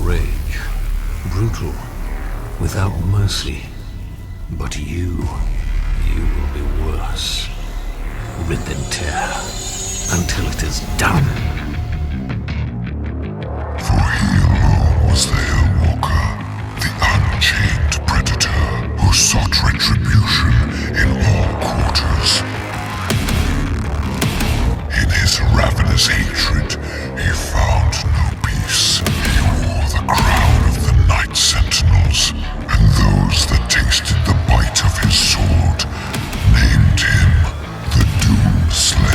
rage, brutal, without mercy. But you will be worse. Rip and tear until it is done. For he alone was the Hillwalker, the unchained predator who sought retribution in all quarters. In his ravenous hatred, he found no peace. He wore the crown of the Night Sentinels, and those that tasted the bite of his sword named him the Doom Slayer.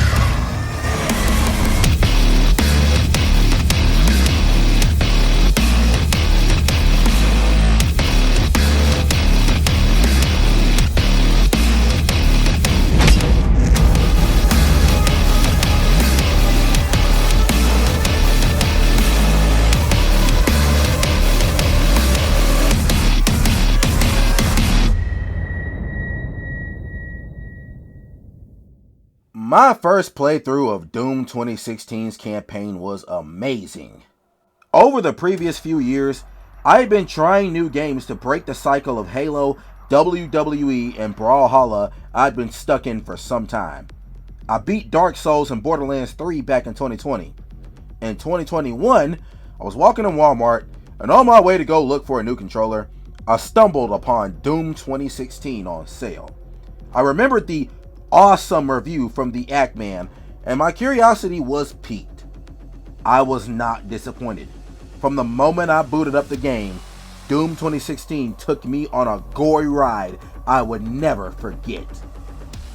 My first playthrough of Doom 2016's campaign was amazing. Over the previous few years, I had been trying new games to break the cycle of Halo, WWE, and Brawlhalla I'd been stuck in for some time. I beat Dark Souls and Borderlands 3 back in 2020. In 2021, I was walking in Walmart, and on my way to go look for a new controller, I stumbled upon Doom 2016 on sale. I remembered the awesome review from the Act Man, and my curiosity was piqued. I was not disappointed. From the moment I booted up the game, Doom 2016 took me on a gory ride I would never forget.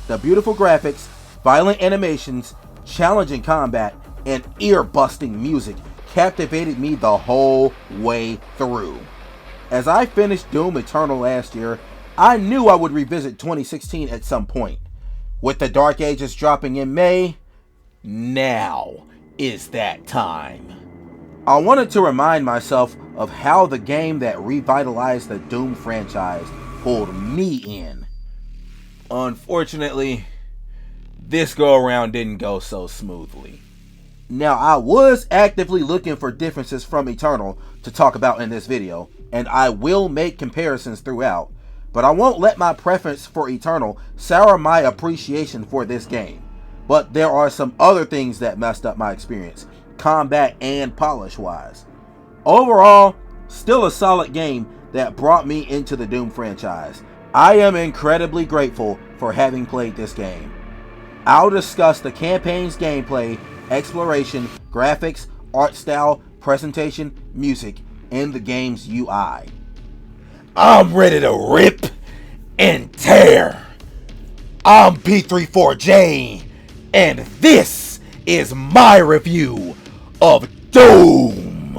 The beautiful graphics, violent animations, challenging combat, and ear-busting music captivated me the whole way through. As I finished Doom Eternal last year, I knew I would revisit 2016 at some point. With the Dark Ages dropping in May, now is that time. I wanted to remind myself of how the game that revitalized the Doom franchise pulled me in. Unfortunately, this go-around didn't go so smoothly. Now, I was actively looking for differences from Eternal to talk about in this video, and I will make comparisons throughout, but I won't let my preference for Eternal sour my appreciation for this game. But there are some other things that messed up my experience, combat and polish wise. Overall, still a solid game that brought me into the Doom franchise. I am incredibly grateful for having played this game. I'll discuss the campaign's gameplay, exploration, graphics, art style, presentation, music, and the game's UI. I'm ready to rip and tear. I'm P34J, and this is my review of Doom.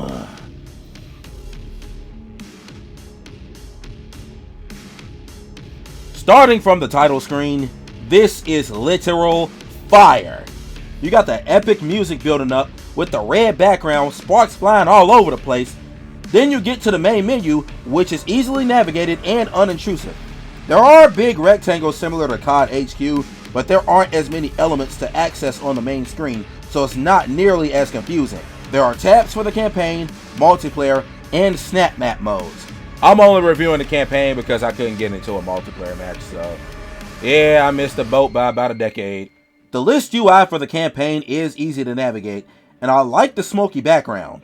Starting from the title screen, this is literal fire. You got the epic music building up with the red background, sparks flying all over the place. Then you get to the main menu, which is easily navigated and unintrusive. There are big rectangles similar to COD HQ, but there aren't as many elements to access on the main screen, so it's not nearly as confusing. There are tabs for the campaign, multiplayer, and snap map modes. I'm only reviewing the campaign because I couldn't get into a multiplayer match, so yeah, I missed the boat by about a decade. The list UI for the campaign is easy to navigate, and I like the smoky background.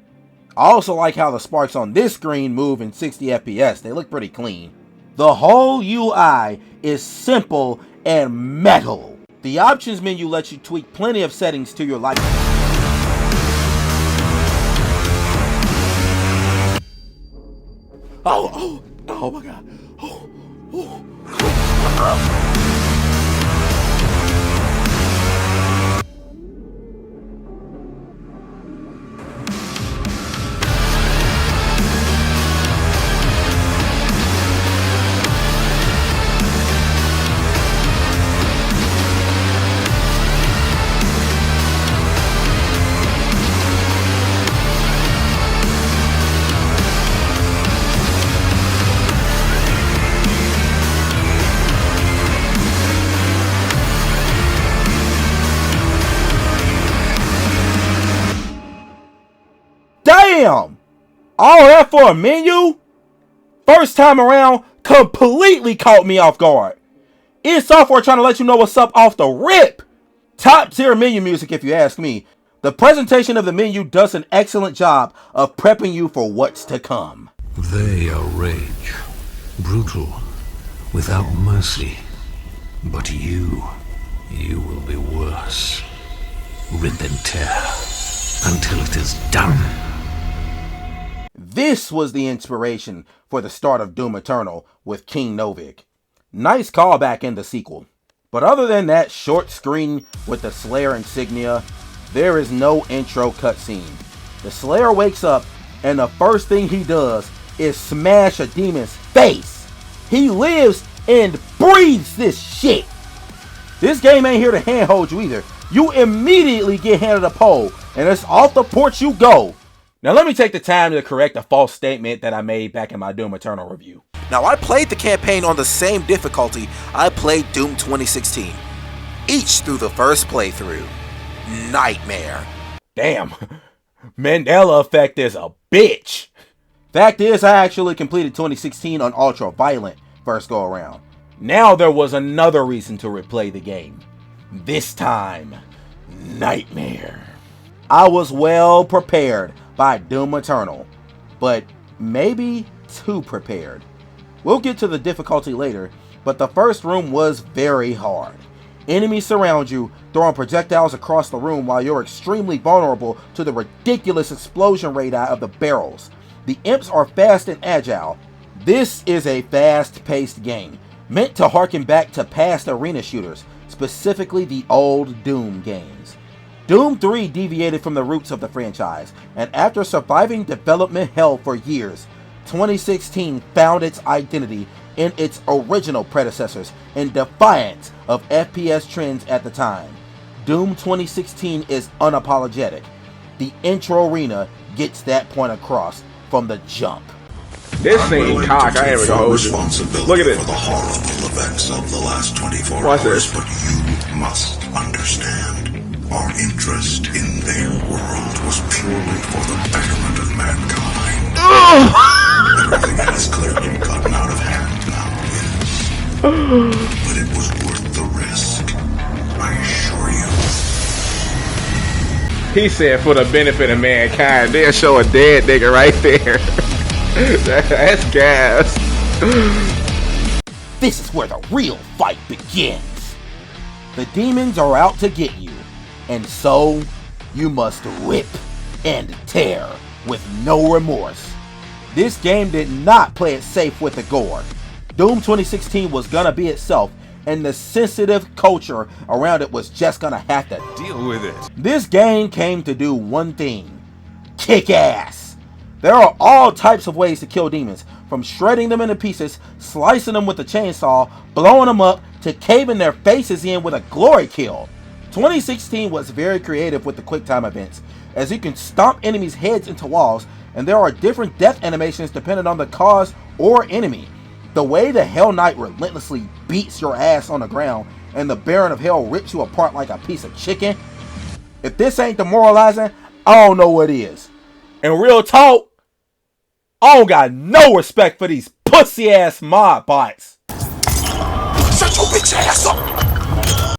I also like how the sparks on this screen move in 60 FPS. They look pretty clean. The whole UI is simple and metal. The options menu lets you tweak plenty of settings to your liking. Oh my god. All that for a menu? First time around, completely caught me off guard. It's software trying to let you know what's up off the rip. Top tier menu music if you ask me. The presentation of the menu does an excellent job of prepping you for what's to come. They are rage, brutal, without mercy. But you will be worse. Rip and tear until it is done. This was the inspiration for the start of Doom Eternal with King Novik. Nice callback in the sequel. But other than that short screen with the Slayer insignia, there is no intro cutscene. The Slayer wakes up and the first thing he does is smash a demon's face. He lives and breathes this shit. This game ain't here to handhold you either. You immediately get handed a pole and it's off the porch you go. Now let me take the time to correct a false statement that I made back in my Doom Eternal review. Now I played the campaign on the same difficulty I played Doom 2016. Each through the first playthrough. Nightmare. Damn. Mandela effect is a bitch. Fact is, I actually completed 2016 on Ultra Violent first go around. Now there was another reason to replay the game. This time, Nightmare. I was well prepared by Doom Eternal, but maybe too prepared. We'll get to the difficulty later, but the first room was very hard. Enemies surround you, throwing projectiles across the room while you're extremely vulnerable to the ridiculous explosion radii of the barrels. The imps are fast and agile. This is a fast-paced game, meant to harken back to past arena shooters, specifically the old Doom games. Doom 3 deviated from the roots of the franchise, and after surviving development hell for years, 2016 found its identity in its original predecessors in defiance of FPS trends at the time. Doom 2016 is unapologetic. The intro arena gets that point across from the jump. This scene cock, I ain't even gonna hold you. Look at it. For the horrible events of the last 24 Watch hours, this. but you must understand. Our interest in their world was purely for the betterment of mankind. Everything has clearly gotten out of hand now, yes. But it was worth the risk, I assure you. He said for the benefit of mankind. They'll show a dead nigga right there. That's gas. This is where the real fight begins. The demons are out to get you, and so you must rip and tear with no remorse. This game did not play it safe with the gore. Doom 2016 was gonna be itself, and the sensitive culture around it was just gonna have to deal with it. This game came to do one thing: kick ass. There are all types of ways to kill demons, from shredding them into pieces, slicing them with a chainsaw, blowing them up, to caving their faces in with a glory kill. 2016 was very creative with the quick time events, as you can stomp enemies' heads into walls, and there are different death animations depending on the cause or enemy. The way the Hell Knight relentlessly beats your ass on the ground, and the Baron of Hell rips you apart like a piece of chicken. If this ain't demoralizing, I don't know what is. And real talk, I don't got no respect for these pussy ass mod bots. Shut your bitch ass up!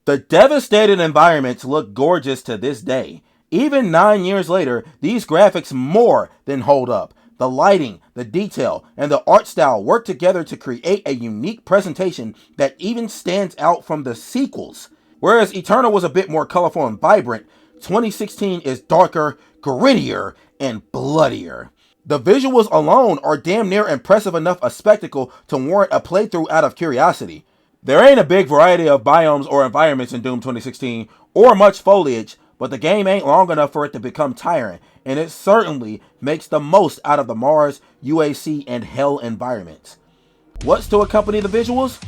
The devastated environments look gorgeous to this day. Even 9 years later, these graphics more than hold up. The lighting, the detail, and the art style work together to create a unique presentation that even stands out from the sequels. Whereas Eternal was a bit more colorful and vibrant, 2016 is darker, grittier, and bloodier. The visuals alone are damn near impressive enough a spectacle to warrant a playthrough out of curiosity. There ain't a big variety of biomes or environments in Doom 2016, or much foliage, but the game ain't long enough for it to become tiring, and it certainly makes the most out of the Mars, UAC, and Hell environments. What's to accompany the visuals?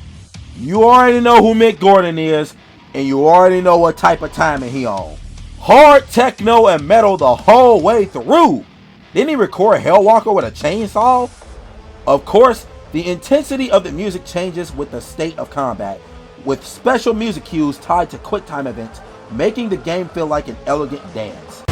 You already know who Mick Gordon is, and you already know what type of timing he on. Hard techno and metal the whole way through. Didn't he record Hellwalker with a chainsaw? Of course, the intensity of the music changes with the state of combat, with special music cues tied to QuickTime events, making the game feel like an elegant dance.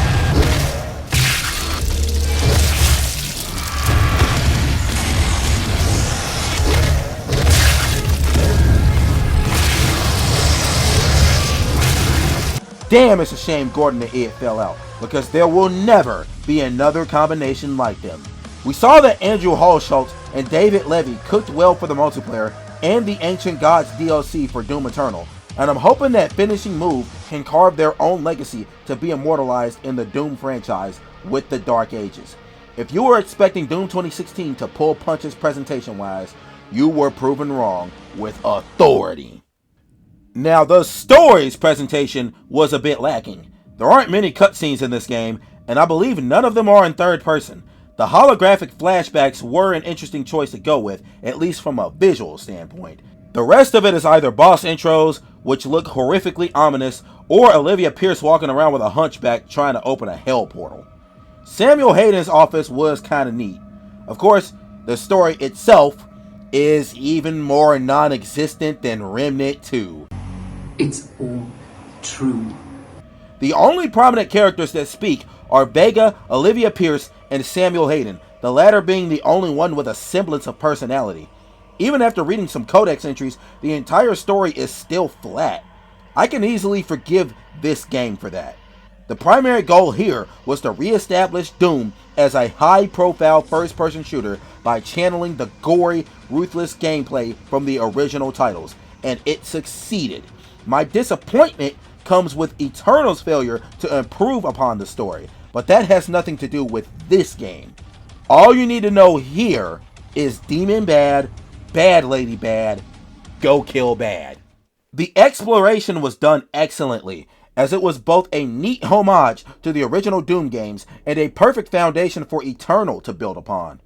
Damn, it's a shame Gordon and Ed fell out, because there will never be another combination like them. We saw that Andrew Hulshultz and David Levy cooked well for the multiplayer and the Ancient Gods DLC for Doom Eternal, and I'm hoping that Finishing Move can carve their own legacy to be immortalized in the Doom franchise with the Dark Ages. If you were expecting Doom 2016 to pull punches presentation-wise, you were proven wrong with authority. Now, the story's presentation was a bit lacking. There aren't many cutscenes in this game, and I believe none of them are in third person. The holographic flashbacks were an interesting choice to go with, at least from a visual standpoint. The rest of it is either boss intros, which look horrifically ominous, or Olivia Pierce walking around with a hunchback trying to open a hell portal. Samuel Hayden's office was kinda neat. Of course, the story itself is even more non-existent than Remnant 2. It's all true. The only prominent characters that speak are Vega, Olivia Pierce, and Samuel Hayden, the latter being the only one with a semblance of personality. Even after reading some codex entries, the entire story is still flat. I can easily forgive this game for that. The primary goal here was to re-establish Doom as a high-profile first-person shooter by channeling the gory, ruthless gameplay from the original titles, and it succeeded. My disappointment comes with Eternal's failure to improve upon the story, but that has nothing to do with this game. All you need to know here is Demon bad, Bad Lady bad, go kill bad. The exploration was done excellently, as it was both a neat homage to the original Doom games and a perfect foundation for Eternal to build upon.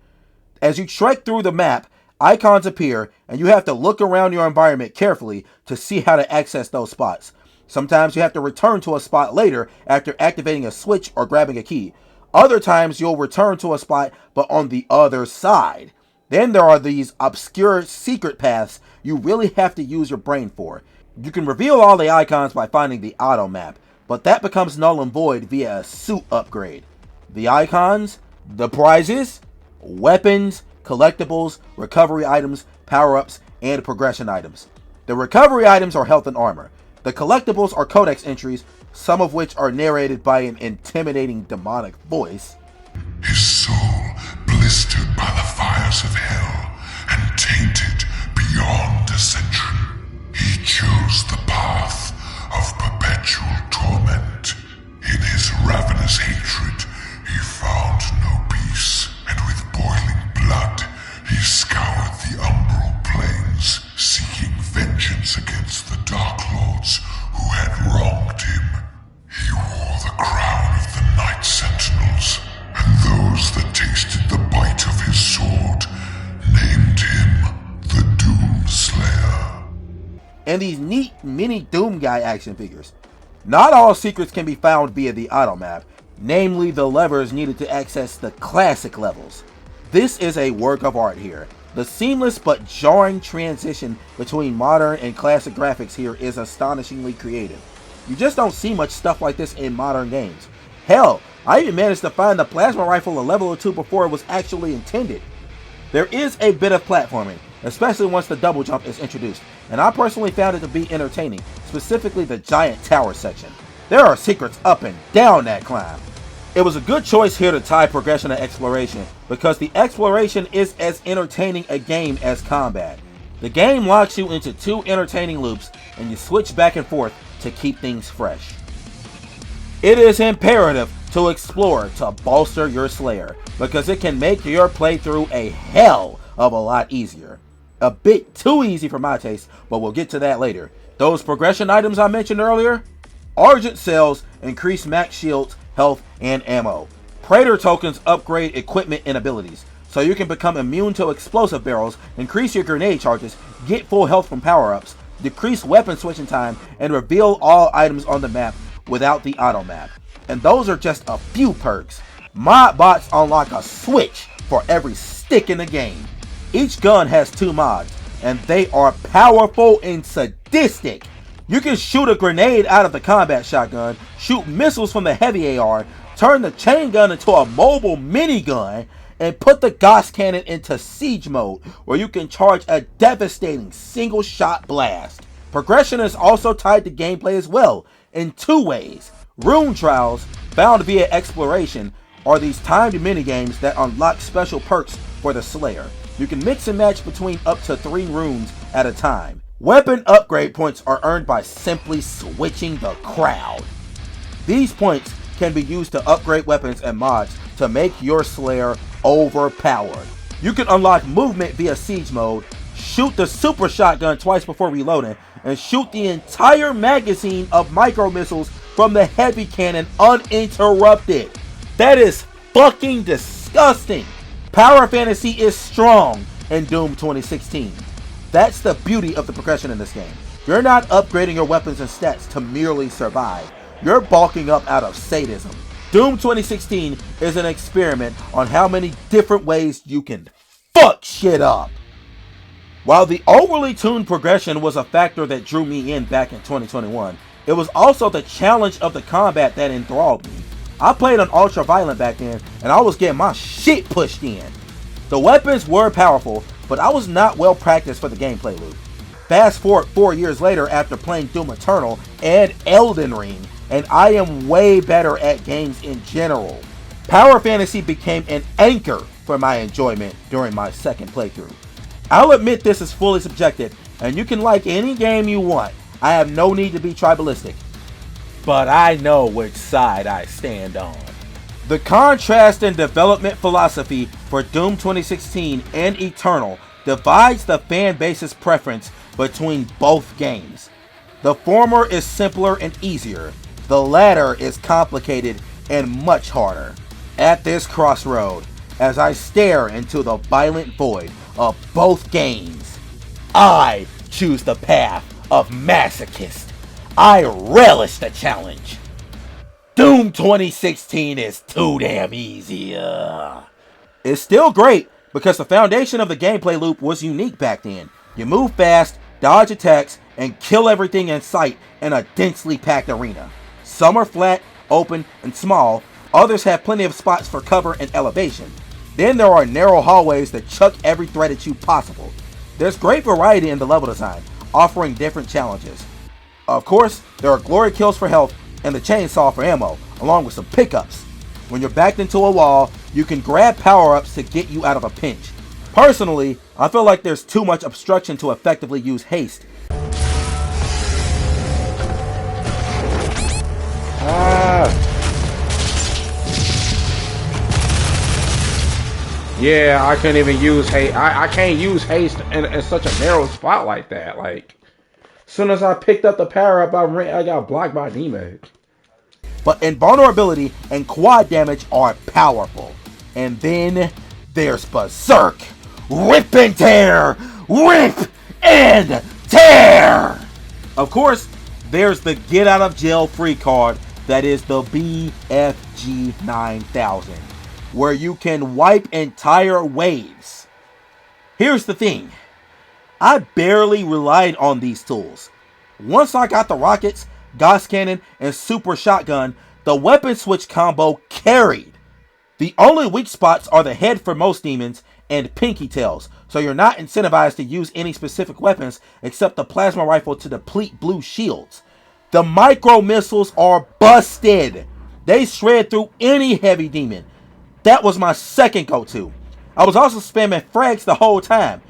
As you trek through the map, icons appear, and you have to look around your environment carefully to see how to access those spots. Sometimes you have to return to a spot later after activating a switch or grabbing a key. Other times you'll return to a spot but on the other side. Then there are these obscure secret paths you really have to use your brain for. You can reveal all the icons by finding the auto map, but that becomes null and void via a suit upgrade. The icons, the prizes, weapons, collectibles, recovery items, power-ups, and progression items. The recovery items are health and armor. The collectibles are codex entries, some of which are narrated by an intimidating demonic voice. His soul blistered by the fires of hell and tainted beyond ascension. He chose the path of perpetual torment. In his ravenous hatred, he found no peace, and with boiling blood, he scoured the umbral plains, seeking vengeance against the Dark Lords who had wronged him. He wore the crown of the Night Sentinels, and those that tasted the bite of his sword named him the Doom Slayer. And these neat mini Doom Guy action figures. Not all secrets can be found via the auto map, namely the levers needed to access the classic levels. This is a work of art here. The seamless but jarring transition between modern and classic graphics here is astonishingly creative. You just don't see much stuff like this in modern games. Hell, I even managed to find the plasma rifle a level or two before it was actually intended. There is a bit of platforming, especially once the double jump is introduced, and I personally found it to be entertaining, specifically the giant tower section. There are secrets up and down that climb. It was a good choice here to tie progression and exploration, because the exploration is as entertaining a game as combat. The game locks you into two entertaining loops, and you switch back and forth to keep things fresh. It is imperative to explore to bolster your Slayer, because it can make your playthrough a hell of a lot easier. A bit too easy for my taste, but we'll get to that later. Those progression items I mentioned earlier? Argent cells increase max shields, health, and ammo. Praetor tokens upgrade equipment and abilities, so you can become immune to explosive barrels, increase your grenade charges, get full health from power-ups, decrease weapon switching time, and reveal all items on the map without the auto map. And those are just a few perks. Mod bots unlock a switch for every stick in the game. Each gun has 2 mods, and they are powerful and sadistic. You can shoot a grenade out of the combat shotgun, shoot missiles from the heavy AR, turn the chain gun into a mobile minigun, and put the Gauss cannon into siege mode, where you can charge a devastating single shot blast. Progression is also tied to gameplay as well, in two ways. Rune trials, found via exploration, are these timed minigames that unlock special perks for the Slayer. You can mix and match between up to 3 runes at a time. Weapon upgrade points are earned by simply switching the crowd. These points can be used to upgrade weapons and mods to make your Slayer overpowered. You can unlock movement via siege mode, shoot the super shotgun twice before reloading, and shoot the entire magazine of micro missiles from the heavy cannon uninterrupted. That is fucking disgusting. Power fantasy is strong in Doom 2016. That's the beauty of the progression in this game. You're not upgrading your weapons and stats to merely survive. You're bulking up out of sadism. Doom 2016 is an experiment on how many different ways you can fuck shit up. While the overly tuned progression was a factor that drew me in back in 2021, it was also the challenge of the combat that enthralled me. I played on ultra violent back then, and I was getting my shit pushed in. The weapons were powerful, but I was not well practiced for the gameplay loop. Fast forward 4 years later after playing Doom Eternal and Elden Ring, and I am way better at games in general. Power fantasy became an anchor for my enjoyment during my second playthrough. I'll admit this is fully subjective, and you can like any game you want. I have no need to be tribalistic, but I know which side I stand on. The contrast in development philosophy for Doom 2016 and Eternal divides the fan base's preference between both games. The former is simpler and easier. The latter is complicated and much harder. At this crossroad, as I stare into the violent void of both games, I choose the path of masochist. I relish the challenge. Doom 2016 is too damn easy. It's still great because the foundation of the gameplay loop was unique back then. You move fast, dodge attacks, and kill everything in sight in a densely packed arena. Some are flat, open, and small. Others have plenty of spots for cover and elevation. Then there are narrow hallways that chuck every threat at you possible. There's great variety in the level design, offering different challenges. Of course, there are glory kills for health and the chainsaw for ammo, along with some pickups. When you're backed into a wall, you can grab power-ups to get you out of a pinch. Personally, I feel like there's too much obstruction to effectively use haste. Yeah, I couldn't even use haste. I can't use haste in such a narrow spot like that. Like, as soon as I picked up the power up, I got blocked by a demon. But invulnerability and quad damage are powerful. And then there's Berserk. Rip and tear! Rip and tear! Of course, there's the get out of jail free card that is the BFG 9000, where you can wipe entire waves. Here's the thing. I barely relied on these tools. Once I got the rockets, Gauss Cannon, and Super Shotgun, the weapon switch combo carried. The only weak spots are the head for most demons and pinky tails, so you're not incentivized to use any specific weapons except the plasma rifle to deplete blue shields. The micro missiles are busted. They shred through any heavy demon. That was my second go-to. I was also spamming frags the whole time.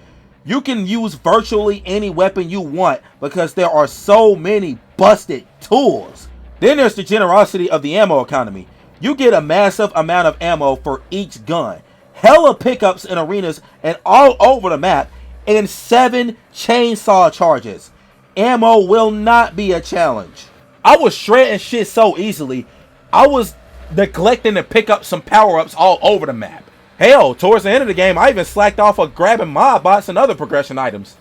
You can use virtually any weapon you want because there are so many busted tools. Then there's the generosity of the ammo economy. You get a massive amount of ammo for each gun, hella pickups in arenas and all over the map, and 7 chainsaw charges. Ammo will not be a challenge. I was shredding shit so easily, I was neglecting to pick up some power-ups all over the map. Hell, towards the end of the game, I even slacked off of grabbing mob bots and other progression items.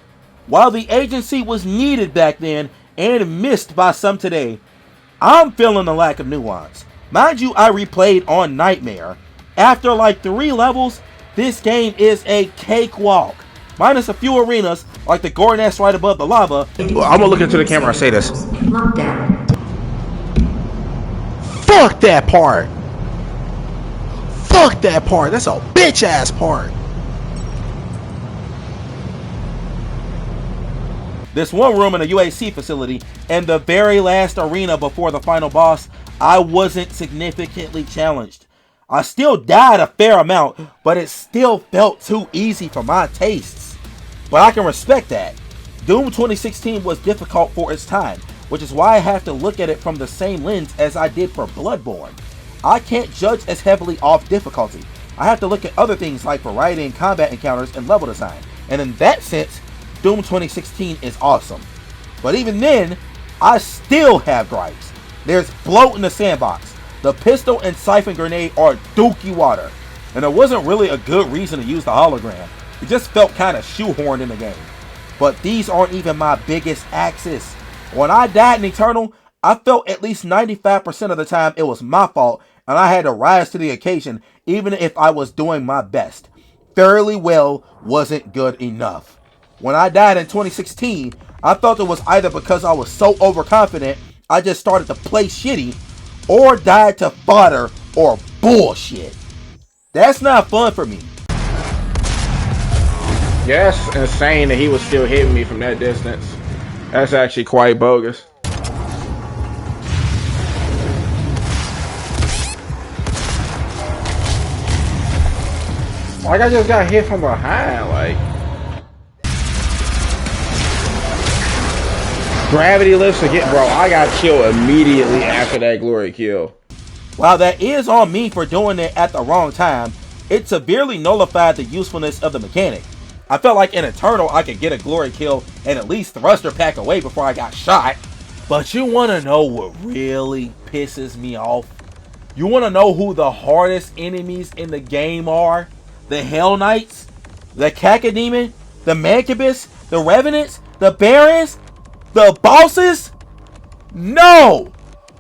While the agency was needed back then and missed by some today, I'm feeling the lack of nuance. Mind you, I replayed on Nightmare. After like 3 levels, this game is a cakewalk. Minus a few arenas, like the Gore nest right above the lava. Well, I'm gonna look into the camera and say this. Lockdown. Fuck that part! Fuck that part! That's a bitch ass part! This one room in a UAC facility and the very last arena before the final boss, I wasn't significantly challenged. I still died a fair amount, but it still felt too easy for my tastes. But I can respect that. Doom 2016 was difficult for its time, which is why I have to look at it from the same lens as I did for Bloodborne. I can't judge as heavily off difficulty. I have to look at other things like variety in combat encounters and level design. And in that sense, Doom 2016 is awesome. But even then, I still have gripes. There's bloat in the sandbox. The pistol and siphon grenade are dookie water. And there wasn't really a good reason to use the hologram. It just felt kind of shoehorned in the game. But these aren't even my biggest axes. When I died in Eternal, I felt at least 95% of the time it was my fault and I had to rise to the occasion even if I was doing my best. Fairly well wasn't good enough. When I died in 2016, I felt it was either because I was so overconfident I just started to play shitty, or died to fodder or bullshit. That's not fun for me. Yeah, that's insane that he was still hitting me from that distance. That's actually quite bogus. Like, I just got hit from behind, like. Gravity lifts again, bro. I got killed immediately after that glory kill. While that is on me for doing it at the wrong time, it severely nullified the usefulness of the mechanic. I felt like in Eternal I could get a glory kill and at least thruster pack away before I got shot. But you want to know what really pisses me off? You want to know who the hardest enemies in the game are? The Hell Knights? The Cacodemon? The Mancubus? The Revenants? The Barons? The bosses? No!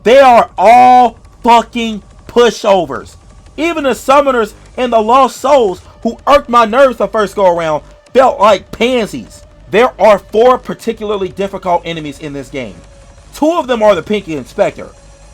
They are all fucking pushovers. Even the summoners and the lost souls who irked my nerves the first go around felt like pansies. There are 4 particularly difficult enemies in this game. 2 of them are the Pinky Inspector.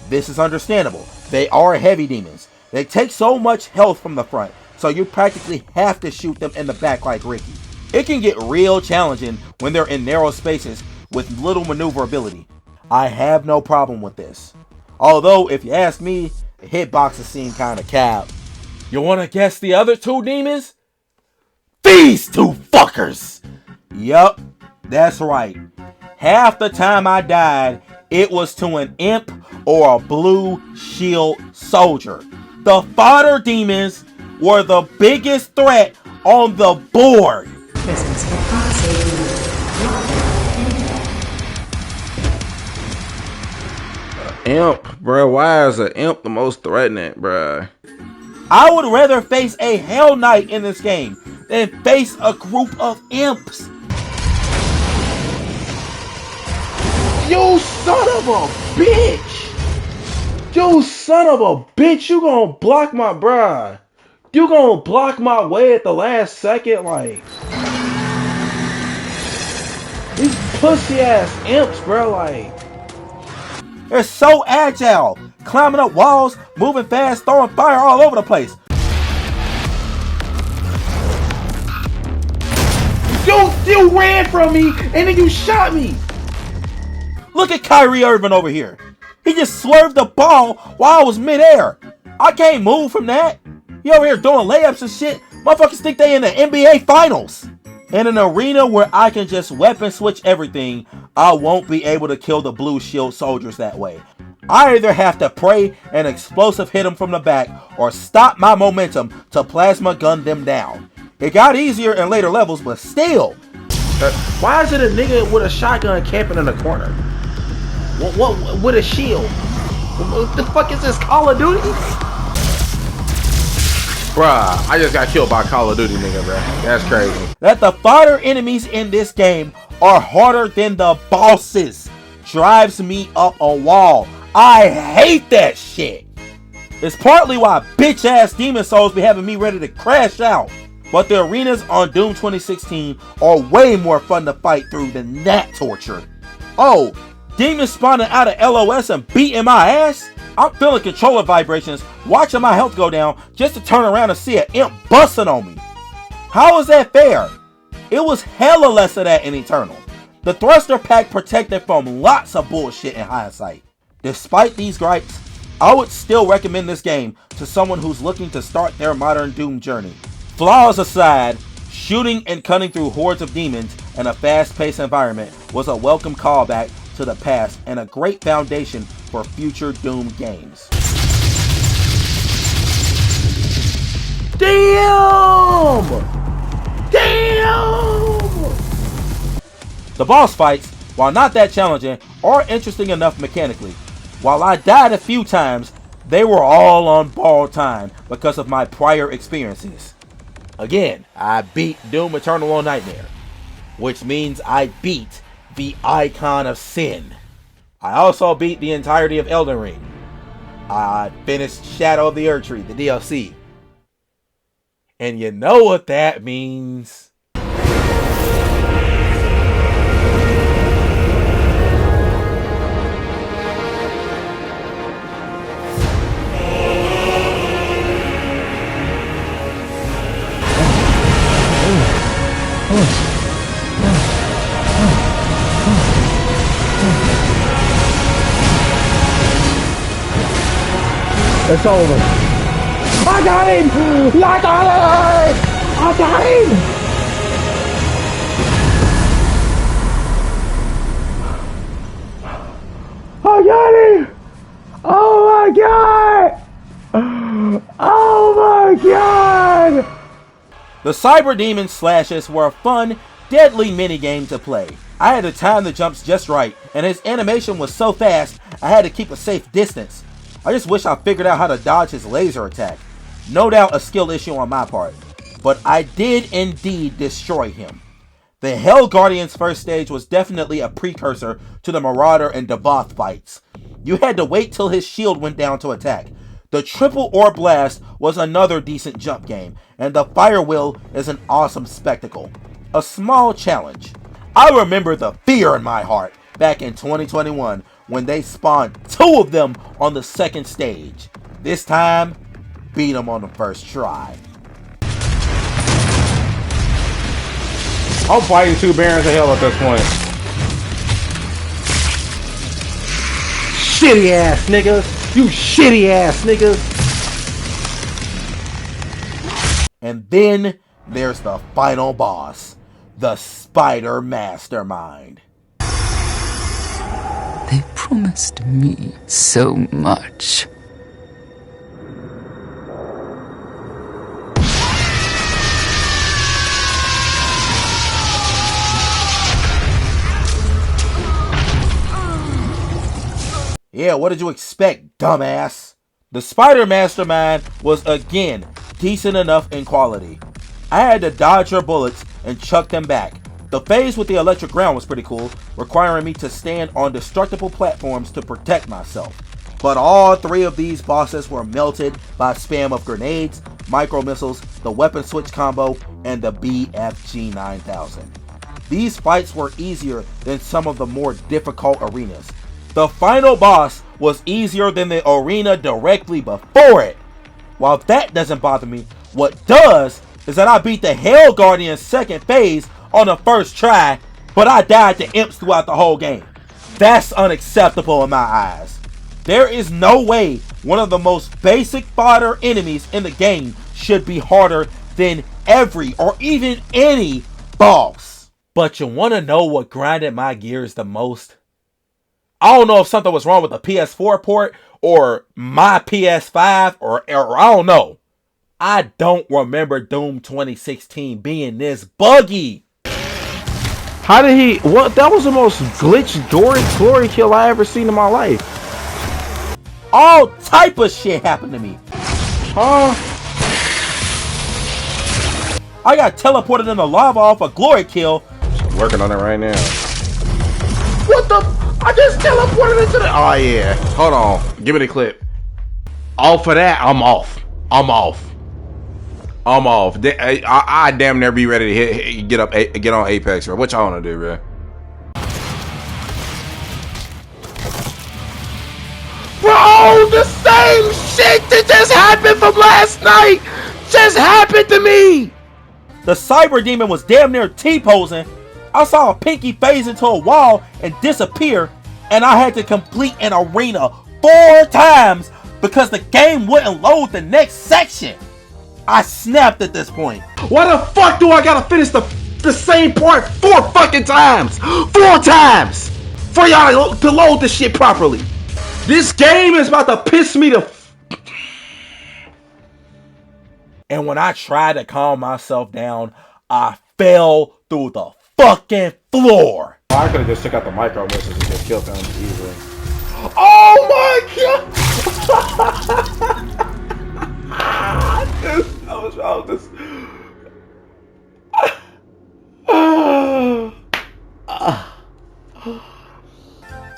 This is understandable. They are heavy demons. They take so much health from the front, so you practically have to shoot them in the back like Ricky. It can get real challenging when they're in narrow spaces with little maneuverability. I have no problem with this. Although, if you ask me, the hitboxes seem kinda cap. You wanna guess the other 2 demons? These 2 fuckers! Yup, that's right. Half the time I died, it was to an imp or a blue shield soldier. The fodder demons were the biggest threat on the board. Imp, bro. Why is an imp the most threatening, bro? I would rather face a Hell Knight in this game than face a group of imps. You son of a bitch! You son of a bitch! You gonna block my bruh? You gonna block my way at the last second? Like, these pussy ass imps, bro. Like, they're so agile, climbing up walls, moving fast, throwing fire all over the place. You ran from me and then you shot me. Look at Kyrie Irving over here. He just swerved the ball while I was midair. I can't move from that. You over here doing layups and shit. Motherfuckers think they in the NBA Finals. In an arena where I can just weapon switch everything, I won't be able to kill the blue shield soldiers that way. I either have to pray an explosive hit them from the back or stop my momentum to plasma gun them down. It got easier in later levels, but still. Why is it a nigga with a shotgun camping in the corner? What with a shield? What the fuck is this, Call of Duty? Bruh, I just got killed by Call of Duty, nigga, bruh. That's crazy. That the fodder enemies in this game are harder than the bosses drives me up a wall. I hate that shit. It's partly why bitch ass Demon Souls be having me ready to crash out. But the arenas on Doom 2016 are way more fun to fight through than that torture. Oh, demons spawning out of LOS and beating my ass? I'm feeling controller vibrations, watching my health go down just to turn around and see an imp busting on me. How is that fair? It was hella less of that in Eternal. The thruster pack protected from lots of bullshit in hindsight. Despite these gripes, I would still recommend this game to someone who's looking to start their modern Doom journey. Flaws aside, shooting and cutting through hordes of demons in a fast-paced environment was a welcome callback to the past and a great foundation for future Doom games. Damn! The boss fights, while not that challenging, are interesting enough mechanically. While I died a few times, they were all on borrowed time because of my prior experiences. Again, I beat Doom Eternal on Nightmare, which means I beat the Icon of Sin. I also beat the entirety of Elden Ring. I finished Shadow of the Erdtree, the DLC. And you know what that means. It's over. I got him! I got him! I got him! I got him! Oh my god! Oh my god! The Cyber Demon slashes were a fun, deadly minigame to play. I had to time the jumps just right, and his animation was so fast, I had to keep a safe distance. I just wish I figured out how to dodge his laser attack. No doubt a skill issue on my part, but I did indeed destroy him. The Hell Guardian's first stage was definitely a precursor to the Marauder and Devoth fights. You had to wait till his shield went down to attack. The Triple Orb Blast was another decent jump game, and the Fire Wheel is an awesome spectacle. A small challenge. I remember the fear in my heart back in 2021 when they spawned 2 of them on the second stage. This time, beat them on the first try. I'm fighting 2 Barons of Hell at this point. Shitty ass niggas! You shitty ass niggas! And then there's the final boss, the Spider Mastermind. They promised me so much. Yeah, what did you expect, dumbass? The Spider Mastermind was again decent enough in quality. I had to dodge her bullets and chuck them back. The phase with the electric ground was pretty cool, requiring me to stand on destructible platforms to protect myself. But all 3 of these bosses were melted by spam of grenades, micro missiles, the weapon switch combo, and the BFG 9000. These fights were easier than some of the more difficult arenas. The final boss was easier than the arena directly before it. While that doesn't bother me, what does is that I beat the Hell Guardian's second phase on the first try, but I died to imps throughout the whole game. That's unacceptable in my eyes. There is no way one of the most basic fodder enemies in the game should be harder than every or even any boss. But you want to know what grinded my gears the most? I don't know if something was wrong with the PS4 port or my PS5 or I don't know. I don't remember Doom 2016 being this buggy. How did he... What? That was the most glitched glory kill I ever seen in my life. All type of shit happened to me. Huh? I got teleported in the lava off a glory kill. Working on it right now. What the... I just teleported into the... Oh, yeah. Hold on. Give me the clip. Off of that, I'm off. I'm off. I damn near be ready to get on Apex, bro. What y'all want to do, bro? Bro, the same shit that just happened from last night just happened to me. The Cyber Demon was damn near T-posing, I saw a pinky phase into a wall and disappear, and I had to complete an arena 4 times because the game wouldn't load the next section. I snapped at this point. Why the fuck do I gotta finish the same part 4 fucking times? 4 times! For y'all to load this shit properly. This game is about to piss me the And when I tried to calm myself down, I fell through the fucking floor. I could have just took out the micro missiles and just killed them easily. Oh my god! Dude, I was wrong. This.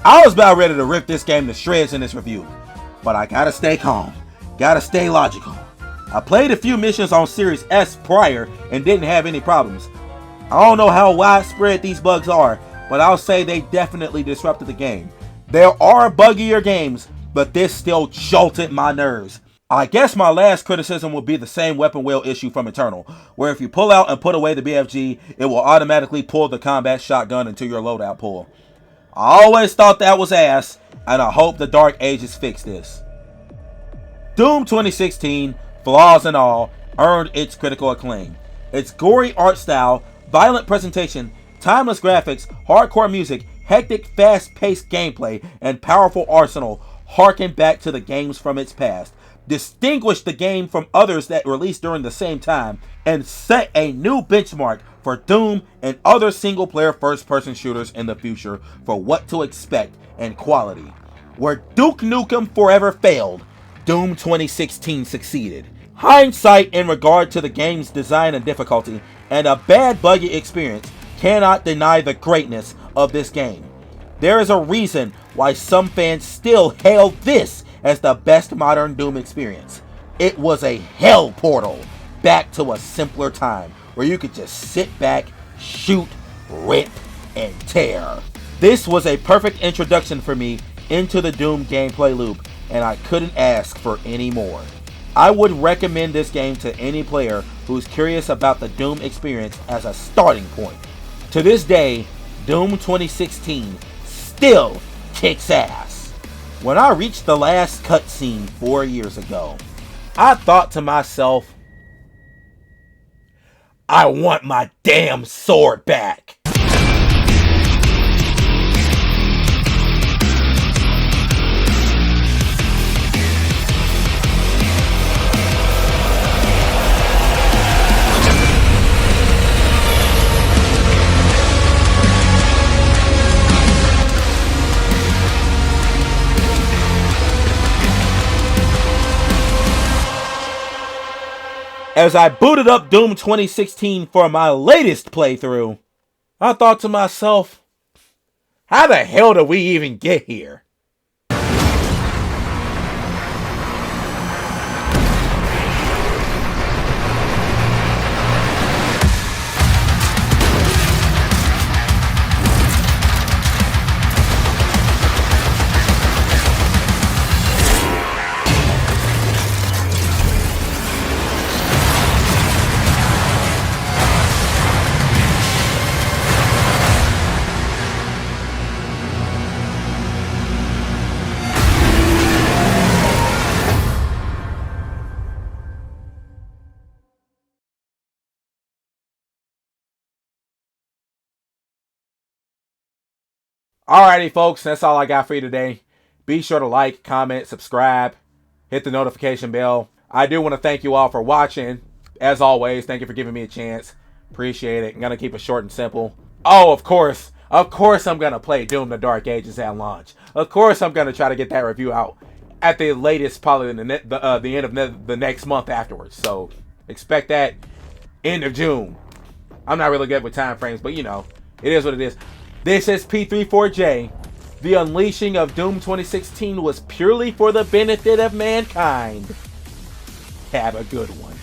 I was about ready to rip this game to shreds in this review, but I gotta stay calm, gotta stay logical. I played a few missions on Series S prior and didn't have any problems. I don't know how widespread these bugs are, but I'll say they definitely disrupted the game. There are buggier games, but this still jolted my nerves. I guess my last criticism would be the same weapon wheel issue from Eternal, where if you pull out and put away the BFG, it will automatically pull the combat shotgun into your loadout pool. I always thought that was ass, and I hope the Dark Ages fix this. Doom 2016, flaws and all, earned its critical acclaim. Its gory art style, violent presentation, timeless graphics, hardcore music, hectic, fast-paced gameplay, and powerful arsenal harken back to the games from its past, distinguish the game from others that released during the same time, and set a new benchmark for Doom and other single-player first-person shooters in the future for what to expect and quality. Where Duke Nukem Forever failed, Doom 2016 succeeded. Hindsight in regard to the game's design and difficulty, and a bad buggy experience, cannot deny the greatness of this game. There is a reason why some fans still hail this as the best modern Doom experience. It was a hell portal back to a simpler time where you could just sit back, shoot, rip, and tear. This was a perfect introduction for me into the Doom gameplay loop, and I couldn't ask for any more. I would recommend this game to any player who's curious about the Doom experience as a starting point. To this day, Doom 2016 still kicks ass. When I reached the last cutscene 4 years ago, I thought to myself, I want my damn sword back. As I booted up Doom 2016 for my latest playthrough, I thought to myself, how the hell did we even get here? Alrighty folks, that's all I got for you today. Be sure to like, comment, subscribe, hit the notification bell. I do want to thank you all for watching. As always, thank you for giving me a chance. Appreciate it. I'm going to keep it short and simple. Oh, of course I'm going to play Doom the Dark Ages at launch. Of course I'm going to try to get that review out at the latest, probably the end of the next month afterwards. So expect that end of June. I'm not really good with time frames, but you know, it is what it is. This is P34J. The unleashing of Doom 2016 was purely for the benefit of mankind. Have a good one.